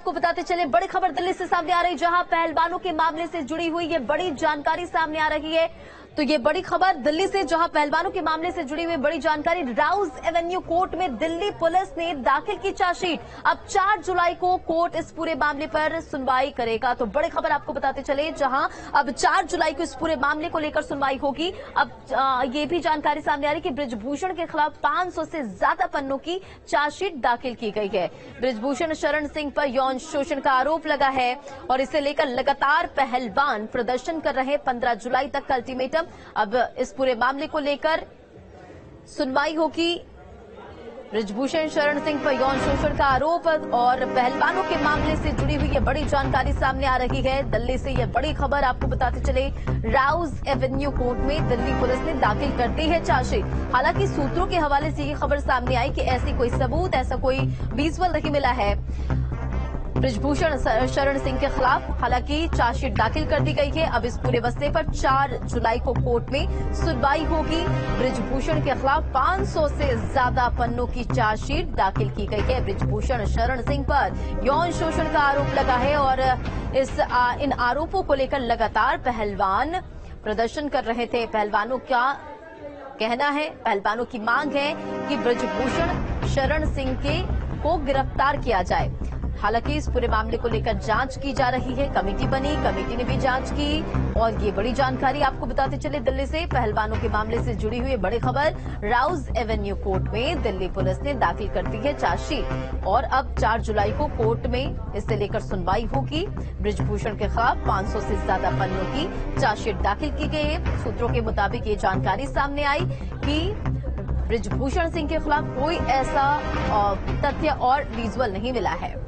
आपको बताते चले, बड़ी खबर दिल्ली से सामने आ रही, जहां पहलवानों के मामले से जुड़ी हुई ये बड़ी जानकारी सामने आ रही है। तो ये बड़ी खबर दिल्ली से, जहां पहलवानों के मामले से जुड़ी हुई बड़ी जानकारी। राउज एवेन्यू कोर्ट में दिल्ली पुलिस ने दाखिल की चार्जशीट। अब 4 जुलाई को कोर्ट इस पूरे मामले पर सुनवाई करेगा। तो बड़ी खबर आपको बताते चले, जहां अब 4 जुलाई को इस पूरे मामले को लेकर सुनवाई होगी। अब ये भी जानकारी सामने आ रही कि बृजभूषण के खिलाफ 500 से ज्यादा पन्नों की चार्जशीट दाखिल की गई है। बृजभूषण शरण सिंह पर यौन शोषण का आरोप लगा है और इसे लेकर लगातार पहलवान प्रदर्शन कर रहे। 15 जुलाई तक का अल्टीमेटम। अब इस पूरे मामले को लेकर सुनवाई होगी। बृजभूषण शरण सिंह पर यौन शोषण का आरोप और पहलवानों के मामले से जुड़ी हुई ये बड़ी जानकारी सामने आ रही है। दिल्ली से ये बड़ी खबर आपको बताते चले, राउज एवेन्यू कोर्ट में दिल्ली पुलिस ने दाखिल कर दी है चार्जशीट। हालांकि सूत्रों के हवाले से ये खबर सामने आई कि ऐसी कोई सबूत, ऐसा कोई विजुअल नहीं मिला है बृजभूषण शरण सिंह के खिलाफ। हालांकि चार्जशीट दाखिल कर दी गई है। अब इस पूरे मसले पर 4 जुलाई को कोर्ट में सुनवाई होगी। बृजभूषण के खिलाफ 500 से ज्यादा पन्नों की चार्जशीट दाखिल की गई है। बृजभूषण शरण सिंह पर यौन शोषण का आरोप लगा है और इन आरोपों को लेकर लगातार पहलवान प्रदर्शन कर रहे थे। पहलवानों का कहना है, पहलवानों की मांग है कि बृजभूषण शरण सिंह को गिरफ्तार किया जाए। हालांकि इस पूरे मामले को लेकर जांच की जा रही है। कमेटी बनी, कमेटी ने भी जांच की और ये बड़ी जानकारी आपको बताते चले दिल्ली से। पहलवानों के मामले से जुड़ी हुई बड़ी खबर, राउज एवेन्यू कोर्ट में दिल्ली पुलिस ने दाखिल कर दी है चार्जशीट और अब 4 जुलाई को कोर्ट में इसे लेकर सुनवाई होगी। बृजभूषण के खिलाफ 500 से ज्यादा पन्नों की चार्जशीट दाखिल की गई है। सूत्रों के मुताबिक ये जानकारी सामने आई कि बृजभूषण सिंह के खिलाफ कोई ऐसा तथ्य और विजुअल नहीं मिला है।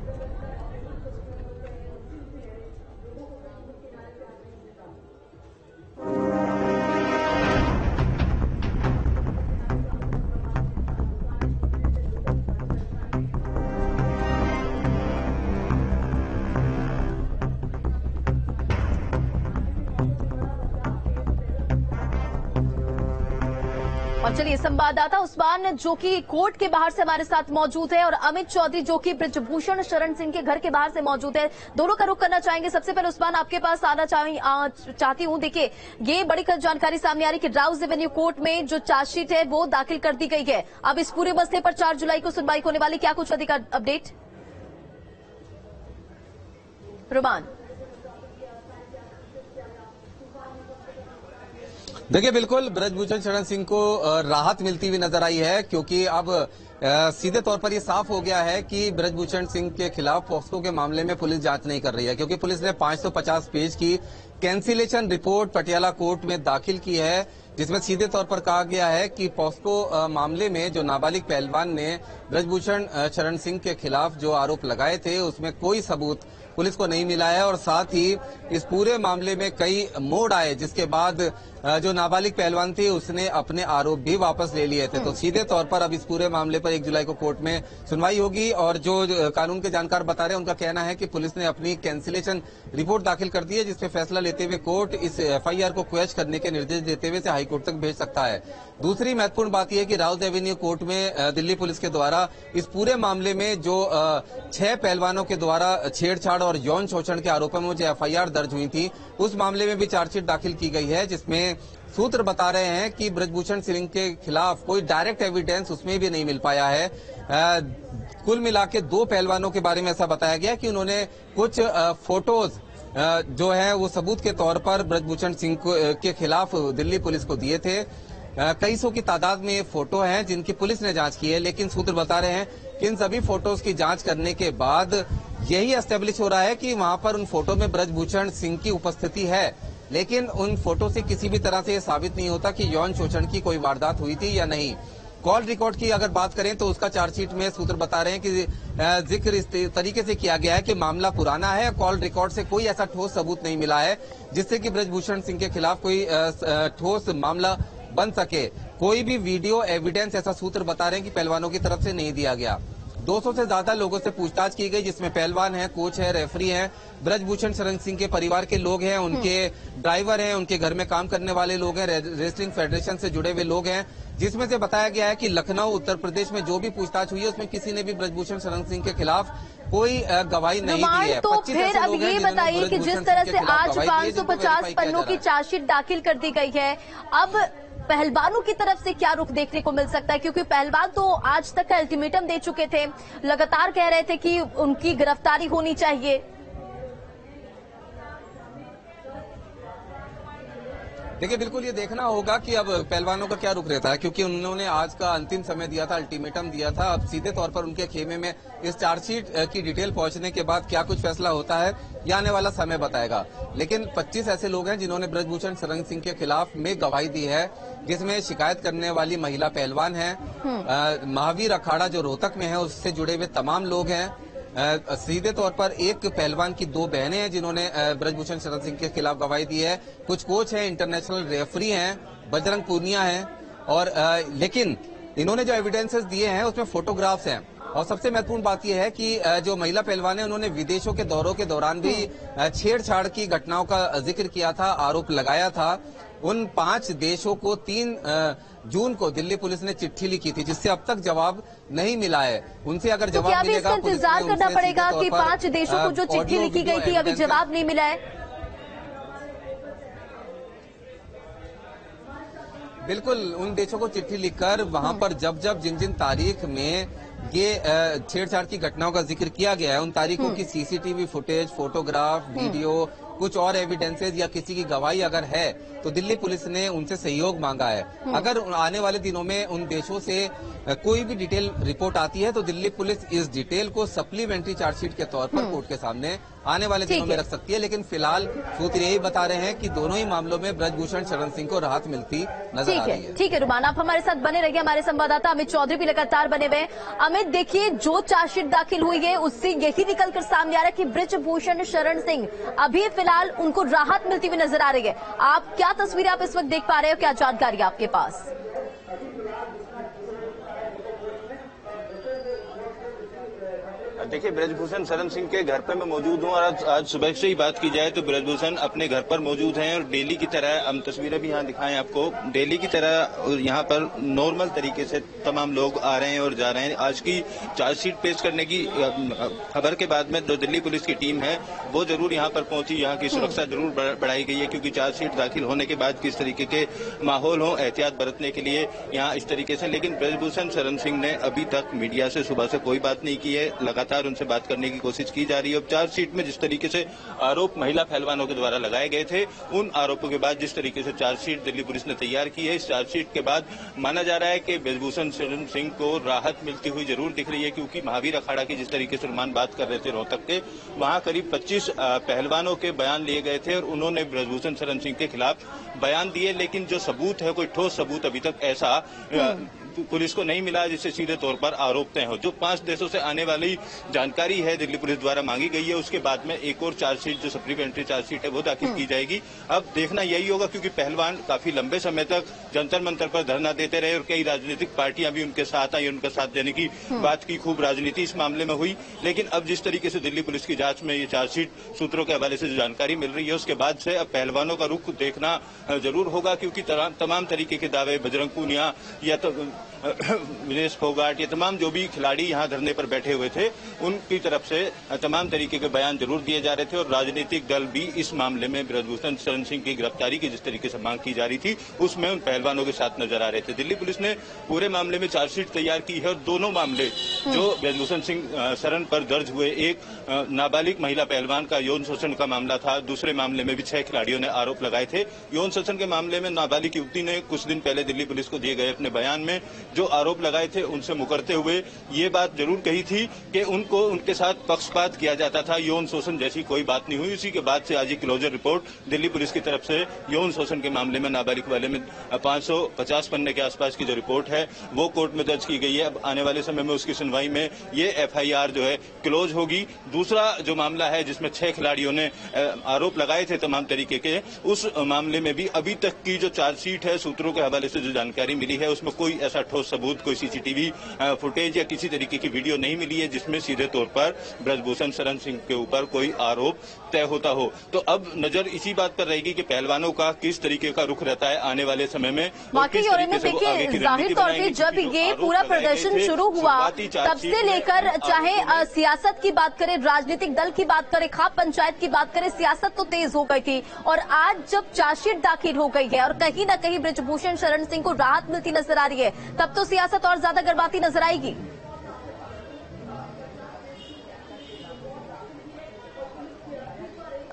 और चलिए, संवाददाता उस्मान जो कि कोर्ट के बाहर से हमारे साथ मौजूद है और अमित चौधरी जो कि बृजभूषण शरण सिंह के घर के बाहर से मौजूद है, दोनों का रुख करना चाहेंगे। सबसे पहले उस्मान, आपके पास आना चाहती हूं। देखिए, ये बड़ी जानकारी सामने आ रही कि राउज एवेन्यू कोर्ट में जो चार्जशीट है वो दाखिल कर दी गई है। अब इस पूरे मसले पर 4 जुलाई को सुनवाई होने वाली, क्या कुछ अधिक अपडेट? रुमान। देखिए, बिल्कुल बृजभूषण शरण सिंह को राहत मिलती हुई नजर आई है, क्योंकि अब सीधे तौर पर यह साफ हो गया है कि बृजभूषण सिंह के खिलाफ पॉक्सो के मामले में पुलिस जांच नहीं कर रही है, क्योंकि पुलिस ने 550 पेज की कैंसिलेशन रिपोर्ट पटियाला कोर्ट में दाखिल की है, जिसमें सीधे तौर पर कहा गया है कि पॉक्सो मामले में जो नाबालिग पहलवान ने बृजभूषण शरण सिंह के खिलाफ जो आरोप लगाए थे उसमें कोई सबूत पुलिस को नहीं मिला है और साथ ही इस पूरे मामले में कई मोड़ आए, जिसके बाद जो नाबालिग पहलवान थी उसने अपने आरोप भी वापस ले लिए थे। तो सीधे तौर पर अब इस पूरे मामले पर 1 जुलाई को कोर्ट में सुनवाई होगी और जो कानून के जानकार बता रहे हैं उनका कहना है कि पुलिस ने अपनी कैंसिलेशन रिपोर्ट दाखिल कर दी है, जिसपे फैसला लेते हुए कोर्ट इस FIR को क्वेश करने के निर्देश देते हुए हाईकोर्ट तक भेज सकता है। दूसरी महत्वपूर्ण बात यह है कि राउज एवेन्यू कोर्ट में दिल्ली पुलिस के द्वारा इस पूरे मामले में जो 6 पहलवानों के द्वारा छेड़छाड़ और यौन शोषण के आरोपों में जो FIR दर्ज हुई थी उस मामले में भी चार्जशीट दाखिल की गई है, जिसमें सूत्र बता रहे हैं कि बृजभूषण सिंह के खिलाफ कोई डायरेक्ट एविडेंस उसमें भी नहीं मिल पाया है। कुल मिला के 2 पहलवानों के बारे में ऐसा बताया गया कि उन्होंने कुछ फोटोज जो है वो सबूत के तौर पर बृजभूषण सिंह के खिलाफ दिल्ली पुलिस को दिए थे। कई सौ की तादाद में ये फोटो हैं जिनकी पुलिस ने जांच की है, लेकिन सूत्र बता रहे हैं कि इन सभी फोटोज की जांच करने के बाद यही एस्टेब्लिश हो रहा है कि वहां पर उन फोटो में बृजभूषण सिंह की उपस्थिति है, लेकिन उन फोटो से किसी भी तरह से ये साबित नहीं होता कि यौन शोषण की कोई वारदात हुई थी या नहीं। कॉल रिकॉर्ड की अगर बात करें तो उसका चार्जशीट में सूत्र बता रहे हैं कि जिक्र इस तरीके से किया गया है कि मामला पुराना है, कॉल रिकॉर्ड से कोई ऐसा ठोस सबूत नहीं मिला है जिससे कि बृजभूषण सिंह के खिलाफ कोई ठोस मामला बन सके। कोई भी वीडियो एविडेंस ऐसा सूत्र बता रहे हैं कि पहलवानों की तरफ से नहीं दिया गया। 200 से ज्यादा लोगों से पूछताछ की गई, जिसमें पहलवान है, कोच है, रेफरी है, ब्रजभूषण शरण सिंह के परिवार के लोग हैं, उनके ड्राइवर हैं, उनके घर में काम करने वाले लोग हैं, रेसलिंग फेडरेशन से जुड़े हुए लोग हैं, जिसमें से बताया गया है कि लखनऊ उत्तर प्रदेश में जो भी पूछताछ हुई है उसमें किसी ने भी ब्रजभूषण शरण सिंह के खिलाफ कोई गवाही नहीं दी है। तो फिर अब ये बताइए कि जिस तरह से आज 550 पन्नों की चार्जशीट दाखिल कर दी गई है, अब पहलवानों की तरफ से क्या रुख देखने को मिल सकता है? क्योंकि पहलवान तो आज तक का अल्टीमेटम दे चुके थे, लगातार कह रहे थे कि उनकी गिरफ्तारी होनी चाहिए। देखिए, बिल्कुल ये देखना होगा कि अब पहलवानों का क्या रुख रहता है, क्योंकि उन्होंने आज का अंतिम समय दिया था, अल्टीमेटम दिया था। अब सीधे तौर पर उनके खेमे में इस चार्जशीट की डिटेल पहुंचने के बाद क्या कुछ फैसला होता है, यह आने वाला समय बताएगा। लेकिन 25 ऐसे लोग हैं जिन्होंने ब्रजभूषण शरण सिंह के खिलाफ में गवाही दी है, जिसमें शिकायत करने वाली महिला पहलवान है, महावीर अखाड़ा जो रोहतक में है उससे जुड़े हुए तमाम लोग हैं, सीधे तौर पर एक पहलवान की 2 बहनें हैं जिन्होंने ब्रजभूषण शरण सिंह के खिलाफ गवाही दी है, कुछ कोच हैं, इंटरनेशनल रेफरी हैं, बजरंग पूनिया हैं, और लेकिन इन्होंने जो एविडेंसेस दिए हैं उसमें फोटोग्राफ्स हैं। और सबसे महत्वपूर्ण बात यह है कि जो महिला पहलवान है उन्होंने विदेशों के दौरों के दौरान भी छेड़छाड़ की घटनाओं का जिक्र किया था, आरोप लगाया था। उन 5 देशों को 3 जून को दिल्ली पुलिस ने चिट्ठी लिखी थी, जिससे अब तक जवाब नहीं मिला है। उनसे अगर जवाब मिलेगा, इसका इंतजार करना पड़ेगा कि 5 देशों को जो चिट्ठी लिखी गई थी अभी जवाब नहीं मिला है। बिल्कुल, उन देशों को चिट्ठी लिखकर वहां पर जब जिन जिन तारीख में ये छेड़छाड़ की घटनाओं का जिक्र किया गया है, उन तारीखों की सीसीटीवी फुटेज, फोटोग्राफ, वीडियो, कुछ और एविडेंसेज या किसी की गवाही अगर है तो दिल्ली पुलिस ने उनसे सहयोग मांगा है। अगर आने वाले दिनों में उन देशों से कोई भी डिटेल रिपोर्ट आती है तो दिल्ली पुलिस इस डिटेल को सप्लीमेंट्री चार्जशीट के तौर पर कोर्ट के सामने आने वाले दिनों में रख सकती है। लेकिन फिलहाल सूत्र यही बता रहे हैं कि दोनों ही मामलों में ब्रजभूषण शरण सिंह को राहत मिलती नजर आ रही है। ठीक है रुमान, आप हमारे साथ बने रहिए। हमारे संवाददाता अमित चौधरी भी लगातार बने हुए। अमित, देखिए, जो चार्जशीट दाखिल हुई है उससे यही निकलकर सामने आ रहा है कि ब्रजभूषण शरण सिंह अभी फिलहाल उनको राहत मिलती हुई नजर आ रही है। आप क्या तस्वीरें आप इस वक्त देख पा रहे हो, क्या जानकारी आपके पास? देखिए, ब्रजभूषण शरण सिंह के घर पर मैं मौजूद हूं और आज सुबह से ही बात की जाए तो ब्रजभूषण अपने घर पर मौजूद हैं और डेली की तरह हम तस्वीरें भी यहां दिखाएं आपको। डेली की तरह यहां पर नॉर्मल तरीके से तमाम लोग आ रहे हैं और जा रहे हैं। आज की चार्जशीट पेश करने की खबर के बाद में जो दिल्ली पुलिस की टीम है वो जरूर यहां पर पहुंची, यहां की सुरक्षा जरूर बढ़ाई गई है, क्योंकि चार्जशीट दाखिल होने के बाद किस तरीके के माहौल हो, एहतियात बरतने के लिए यहाँ इस तरीके से। लेकिन ब्रजभूषण शरण सिंह ने अभी तक मीडिया से सुबह से कोई बात नहीं की है, लगातार उनसे बात करने की कोशिश की जा रही है। चार्जशीट में जिस तरीके से आरोप महिला पहलवानों के द्वारा लगाए गए थे, उन आरोपों के बाद जिस तरीके से चार्जशीट दिल्ली पुलिस ने तैयार की है, इस चार्जशीट के बाद माना जा रहा है कि ब्रजभूषण शरण सिंह को राहत मिलती हुई जरूर दिख रही है, क्योंकि महावीर अखाड़ा की जिस तरीके से रुमान बात कर रहे थे रोहतक के, वहां करीब 25 पहलवानों के बयान लिए गए थे और उन्होंने ब्रजभूषण शरण सिंह के खिलाफ बयान दिए। लेकिन जो सबूत है, कोई ठोस सबूत अभी तक ऐसा पुलिस को नहीं मिला जिससे सीधे तौर पर आरोप तय हो। जो 5 देशों से आने वाली जानकारी है दिल्ली पुलिस द्वारा मांगी गई है, उसके बाद में एक और चार्जशीट जो सप्लीमेंट्री चार्जशीट है वो दाखिल की जाएगी। अब देखना यही होगा, क्योंकि पहलवान काफी लंबे समय तक जंतर मंतर पर धरना देते रहे और कई राजनीतिक पार्टियां भी उनके साथ आई, उनका साथ देने की बात की, खूब राजनीति इस मामले में हुई। लेकिन अब जिस तरीके से दिल्ली पुलिस की जांच में ये चार्जशीट सूत्रों के हवाले से जो जानकारी मिल रही है, उसके बाद से अब पहलवानों का रुख देखना जरूर होगा, क्योंकि तमाम तरीके के दावे बजरंग पूनिया या तो विनेश फोगाट, ये तमाम जो भी खिलाड़ी यहाँ धरने पर बैठे हुए थे, उनकी तरफ से तमाम तरीके के बयान जरूर दिए जा रहे थे और राजनीतिक दल भी इस मामले में ब्रजभूषण शरण सिंह की गिरफ्तारी की जिस तरीके से मांग की जा रही थी, उसमें उन पहलवानों के साथ नजर आ रहे थे। दिल्ली पुलिस ने पूरे मामले में चार्जशीट तैयार की है और दोनों मामले जो ब्रजभूषण सिंह शरण पर दर्ज हुए, एक नाबालिग महिला पहलवान का यौन शोषण का मामला था, दूसरे मामले में भी 6 खिलाड़ियों ने आरोप लगाए थे। यौन शोषण के मामले में नाबालिग युवती ने कुछ दिन पहले दिल्ली पुलिस को दिए गए अपने बयान में जो आरोप लगाए थे उनसे मुकरते हुए ये बात जरूर कही थी कि उनको उनके साथ पक्षपात किया जाता था, यौन शोषण जैसी कोई बात नहीं हुई। उसी के बाद से आज ये क्लोजर रिपोर्ट दिल्ली पुलिस की तरफ से यौन शोषण के मामले में नाबालिग वाले में 550 पन्ने के आसपास की जो रिपोर्ट है वो कोर्ट में दर्ज की गई है। अब आने वाले समय में उसकी सुनवाई में ये FIR जो है क्लोज होगी। दूसरा जो मामला है जिसमें 6 खिलाड़ियों ने आरोप लगाए थे तमाम तरीके के, उस मामले में भी अभी तक की जो चार्जशीट है सूत्रों के हवाले से जो जानकारी मिली है उसमें कोई ऐसा ठोस ठोस सबूत, कोई सीसीटीवी फुटेज या किसी तरीके की वीडियो नहीं मिली है जिसमें सीधे तौर पर ब्रजभूषण शरण सिंह के ऊपर कोई आरोप तय होता हो। तो अब नजर इसी बात पर रहेगी कि पहलवानों का किस तरीके का रुख रहता है आने वाले समय में। वाकई और देखिए जाहिर तौर पे जब ये पूरा प्रदर्शन शुरू हुआ तब से लेकर चाहे सियासत की बात करें, राजनीतिक दल की बात करें, खाप पंचायत की बात करें, सियासत तो तेज हो गई थी और आज जब चार्जशीट दाखिल हो गई है और कहीं न कहीं ब्रजभूषण शरण सिंह को राहत मिलती नजर आ रही है, तब तो सियासत और ज्यादा गर्माती नजर आएगी।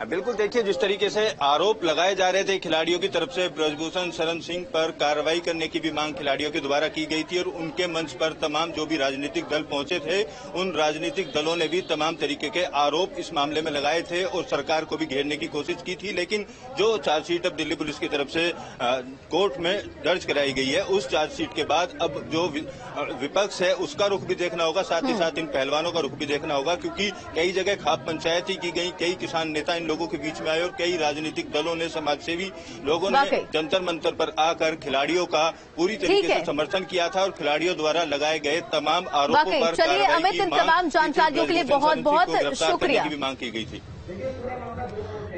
बिल्कुल, देखिए जिस तरीके से आरोप लगाए जा रहे थे खिलाड़ियों की तरफ से, ब्रजभूषण शरण सिंह पर कार्रवाई करने की भी मांग खिलाड़ियों के द्वारा की गई थी और उनके मंच पर तमाम जो भी राजनीतिक दल पहुंचे थे उन राजनीतिक दलों ने भी तमाम तरीके के आरोप इस मामले में लगाए थे और सरकार को भी घेरने की कोशिश की थी। लेकिन जो चार्जशीट अब दिल्ली पुलिस की तरफ से कोर्ट में दर्ज कराई गई है, उस चार्जशीट के बाद अब जो विपक्ष है उसका रुख भी देखना होगा, साथ ही साथ इन पहलवानों का रुख भी देखना होगा, क्योंकि कई जगह खाप पंचायत ही की गई, कई किसान नेता इन लोगों के बीच में आए और कई राजनीतिक दलों ने, समाजसेवी लोगों ने जंतर मंतर पर आकर खिलाड़ियों का पूरी तरीके से समर्थन किया था और खिलाड़ियों द्वारा लगाए गए तमाम आरोपों पर चलिए अमित, इन तमाम जानकारियों के लिए बहुत बहुत शुक्रिया की भी मांग की गई थी।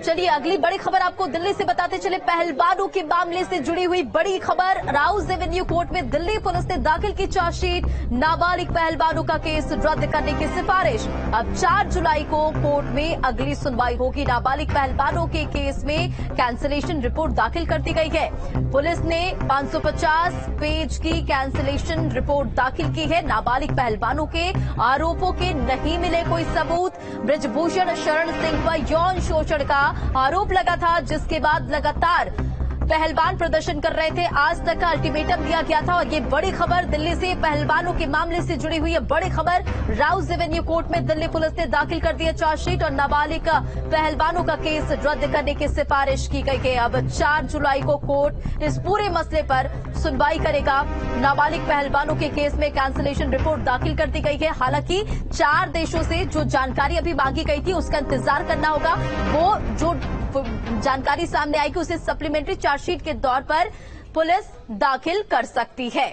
चलिए अगली बड़ी खबर आपको दिल्ली से बताते चले, पहलवानों के मामले से जुड़ी हुई बड़ी खबर। राउज एवेन्यू कोर्ट में दिल्ली पुलिस ने दाखिल की चार्जशीट, नाबालिग पहलवानों का केस रद्द करने की सिफारिश। अब 4 जुलाई को कोर्ट में अगली सुनवाई होगी। नाबालिग पहलवानों के केस में कैंसिलेशन रिपोर्ट दाखिल कर दी गई है। पुलिस ने 550 पेज की कैंसिलेशन रिपोर्ट दाखिल की है। नाबालिग पहलवानों के आरोपों के नहीं मिले कोई सबूत। ब्रजभूषण शरण सिंह पर यौन शोषण का आरोप लगा था, जिसके बाद लगातार पहलवान प्रदर्शन कर रहे थे। आज तक का अल्टीमेटम दिया गया था और ये बड़ी खबर दिल्ली से पहलवानों के मामले से जुड़ी हुई है। बड़ी खबर, राउज एवेन्यू कोर्ट में दिल्ली पुलिस ने दाखिल कर दिया चार्जशीट और नाबालिग पहलवानों का केस रद्द करने की सिफारिश की गई है। अब 4 जुलाई को कोर्ट इस पूरे मसले पर सुनवाई करेगा। नाबालिग पहलवानों के केस में कैंसिलेशन रिपोर्ट दाखिल कर दी गई है। हालांकि 4 देशों से जो जानकारी अभी मांगी गई थी उसका इंतजार करना होगा। वो जो जानकारी सामने आएगी उसे सप्लीमेंट्री चार्जशीट के तौर पर पुलिस दाखिल कर सकती है।